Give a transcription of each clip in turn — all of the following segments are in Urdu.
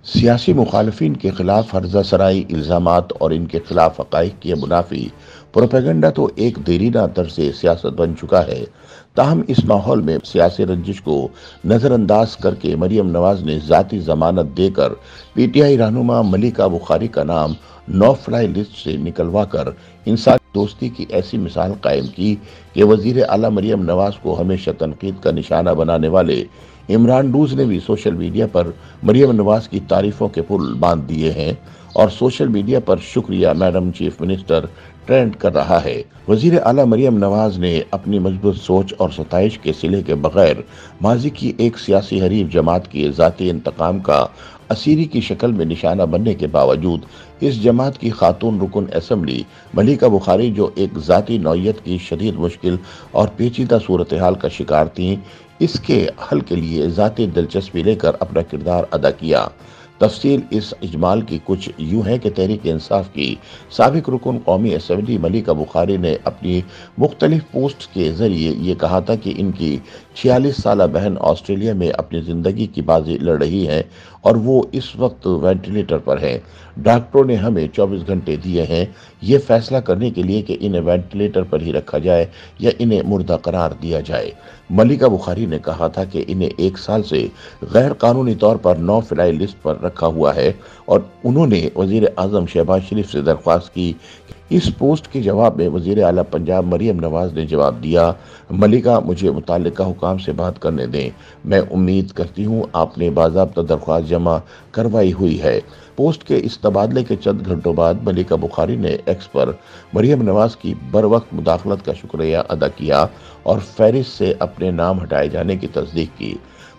سیاسی مخالفین کے خلاف ہرزہ سرائی الزامات اور ان کے خلاف حقائق کی منافی پروپیگنڈا تو ایک دیرینہ طرز سیاست بن چکا ہے۔ تاہم اس ماحول میں سیاسی رنجش کو نظر انداز کر کے مریم نواز نے ذاتی ضمانت دے کر پی ٹی آئی رہنما ملیکہ بخاری کا نام نو فلائی لسٹ سے نکلوا کر انسانی دوستی کی ایسی مثال قائم کی کہ وزیر اعلیٰ مریم نواز کو ہمیشہ تنقید کا نشانہ بنانے والے عمران ڈوز نے بھی سوشل میڈیا پر مریم نواز کی تعریفوں کے پل باندھ دیے ہیں اور سوشل میڈیا پر شکریہ میڈم چیف منسٹر ٹرینڈ کر رہا ہے۔ وزیر اعلیٰ مریم نواز نے اپنی مضبوط سوچ اور ستائش کے صلے کے بغیر ماضی کی ایک سیاسی حریف جماعت کے ذاتی انتقام کا اسیری کی شکل میں نشانہ بننے کے باوجود اس جماعت کی خاتون رکن اسمبلی ملیکہ بخاری، جو ایک ذاتی نوعیت کی شدید مشکل اور پیچیدہ صورتحال کا شکار تھیں، اس کے حل کے لیے ذاتی دلچسپی لے کر اپنا کردار ادا کیا۔ تفصیل اس اجمال کی کچھ یوں ہے کہ تحریک انصاف کی سابق رکن قومی اسمبلی ملیکہ بخاری نے اپنی مختلف پوسٹ کے ذریعے یہ کہا تھا کہ ان کی 46 سالہ بہن آسٹریلیا میں اپنی زندگی کی بازی لڑ رہی ہے اور وہ اس وقت وینٹیلیٹر پر ہے۔ ڈاکٹروں نے ہمیں 24 گھنٹے دیے ہیں یہ فیصلہ کرنے کے لیے کہ انہیں وینٹیلیٹر پر ہی رکھا جائے یا انہیں مردہ قرار دیا جائے۔ ملیکہ بخاری نے کہا تھا کہ انہیں 1 سال سے غیر قانونی طور پر نو فلائی لسٹ پر رکھا ہوا ہے اور انہوں نے وزیر اعظم شہباز شریف سے درخواست کی۔ اس پوسٹ کے جواب میں وزیر اعلیٰ پنجاب مریم نواز نے جواب دیا، ملیکہ مجھے متعلقہ حکام سے بات کرنے دیں، میں امید کرتی ہوں آپ نے باضابطہ درخواست جمع کروائی ہوئی ہے۔ پوسٹ کے اس تبادلے کے چند گھنٹوں بعد ملیکہ بخاری نے ایکس پر مریم نواز کی بروقت مداخلت کا شکریہ ادا کیا اور فہرست سے اپنے نام ہٹائے جانے کی تصدیق کی۔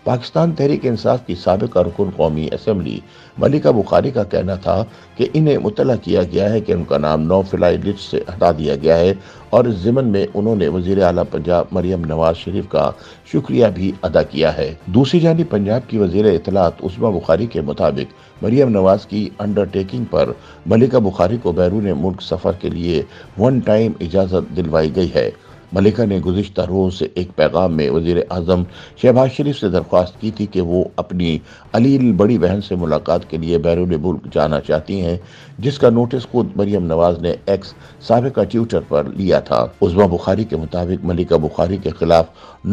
پاکستان تحریک انصاف کی سابق رکن قومی اسمبلی ملیکہ بخاری کا کہنا تھا کہ انہیں مطلع کیا گیا ہے کہ ان کا نام نو فلائی لسٹ سے ہٹا دیا گیا ہے اور اس ضمن میں انہوں نے وزیر اعلیٰ پنجاب مریم نواز شریف کا شکریہ بھی ادا کیا ہے۔ دوسری جانب پنجاب کی وزیر اطلاعات عظمیٰ بخاری کے مطابق مریم نواز کی انڈر ٹیکنگ پر ملیکہ بخاری کو بیرون ملک سفر کے لیے ون ٹائم اجازت دلوائی گئی ہے۔ ملیکہ نے گزشتہ روز ایک پیغام میں وزیر اعظم شہباز شریف سے درخواست کی تھی کہ وہ اپنی علیل بڑی بہن سے ملاقات کے لیے بیرون ملک جانا چاہتی ہیں، جس کا نوٹس خود مریم نواز نے ایکس سابقہ ٹویٹر پر لیا تھا۔ عظمیٰ بخاری کے مطابق ملیکہ بخاری کے خلاف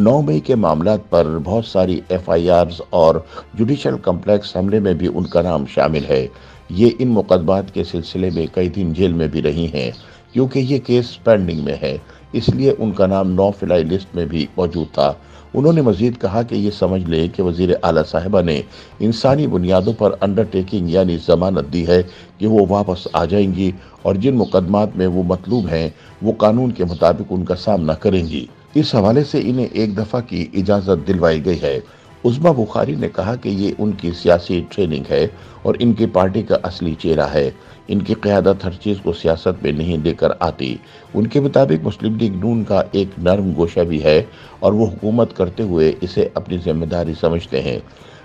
9 مئی کے معاملات پر بہت ساری ایف آئی آرز اور جوڈیشل کمپلیکس حملے میں بھی ان کا نام شامل ہے۔ یہ ان مقدمات کے سلسلے میں کئی دن جیل میں بھی رہی ہیں۔ کیونکہ یہ کیس پینڈنگ میں ہے، اس لیے ان کا نام نو فلائی لسٹ میں بھی موجود تھا۔ انہوں نے مزید کہا کہ یہ سمجھ لیں کہ وزیر اعلیٰ صاحبہ نے انسانی بنیادوں پر انڈر ٹیکنگ یعنی ضمانت دی ہے کہ وہ واپس آ جائیں گی اور جن مقدمات میں وہ مطلوب ہیں وہ قانون کے مطابق ان کا سامنا کریں گی۔ اس حوالے سے انہیں ایک دفعہ کی اجازت دلوائی گئی ہے۔ عظمیٰ بخاری نے کہا کہ یہ ان کی سیاسی ٹریننگ ہے اور ان کی پارٹی کا اصلی چہرہ ہے۔ ان کی قیادت ہر چیز کو سیاست میں نہیں لے کر آتی۔ ان کے مطابق مسلم لیگ نون کا ایک نرم گوشہ بھی ہے اور وہ حکومت کرتے ہوئے اسے اپنی ذمہ داری سمجھتے ہیں۔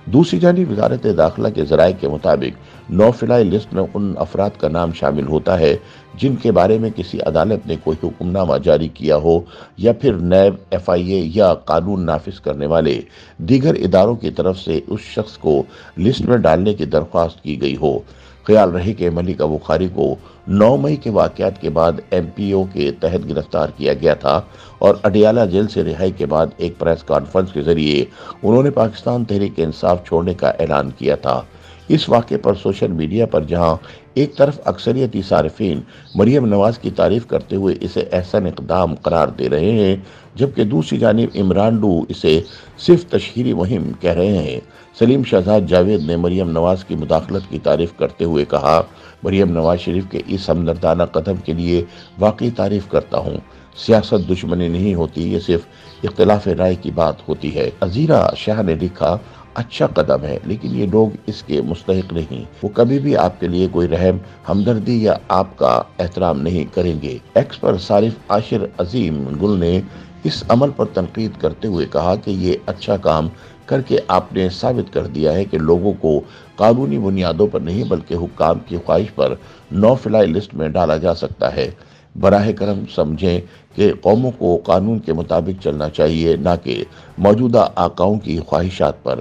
دوسری جانب وزارت داخلہ کے ذرائع کے مطابق نو فلائی لسٹ میں ان افراد کا نام شامل ہوتا ہے جن کے بارے میں کسی عدالت نے کوئی حکم نامہ جاری کیا ہو یا پھر نیب، ایف آئی اے یا قانون نافذ کرنے والے دیگر اداروں کی طرف سے اس شخص کو لسٹ میں ڈالنے کی درخواست کی گئی ہو۔ خیال رہے کہ ملیکہ بخاری کو 9 مئی کے واقعات کے بعد ایم پی او کے تحت گرفتار کیا گیا تھا اور اڈیالہ جیل سے رہائی کے بعد ایک پریس کانفرنس کے ذریعے انہوں نے پاکستان تحریک انصاف چھوڑنے کا اعلان کیا تھا۔ اس واقعے پر سوشل میڈیا پر جہاں ایک طرف اکثریتی صارفین مریم نواز کی تعریف کرتے ہوئے اسے احسن اقدام قرار دے رہے ہیں، جبکہ دوسری جانب عمران ڈو اسے صرف تشہیری مہم کہہ رہے ہیں۔ سلیم شہزاد جاوید نے مریم نواز کی مداخلت کی تعریف کرتے ہوئے کہا، مریم نواز شریف کے اس ہمدردانہ قدم کے لیے واقعی تعریف کرتا ہوں۔ سیاست دشمنی نہیں ہوتی، یہ صرف اختلاف رائے کی بات ہوتی ہے۔ عزیرہ شاہ نے لکھا، اچھا قدم ہے لیکن یہ لوگ اس کے مستحق نہیں، وہ کبھی بھی آپ کے لیے کوئی رحم، ہمدردی یا آپ کا احترام نہیں کریں گے۔ ایکس پر صارف عاشر عظیم گل نے اس عمل پر تنقید کرتے ہوئے کہا کہ یہ اچھا کام کر کے آپ نے ثابت کر دیا ہے کہ لوگوں کو قانونی بنیادوں پر نہیں بلکہ حکام کی خواہش پر نو فلائی لسٹ میں ڈالا جا سکتا ہے۔ براہ کرم سمجھیں کہ قوموں کو قانون کے مطابق چلنا چاہیے، نہ کہ موجودہ آقاؤں کی خواہشات پر۔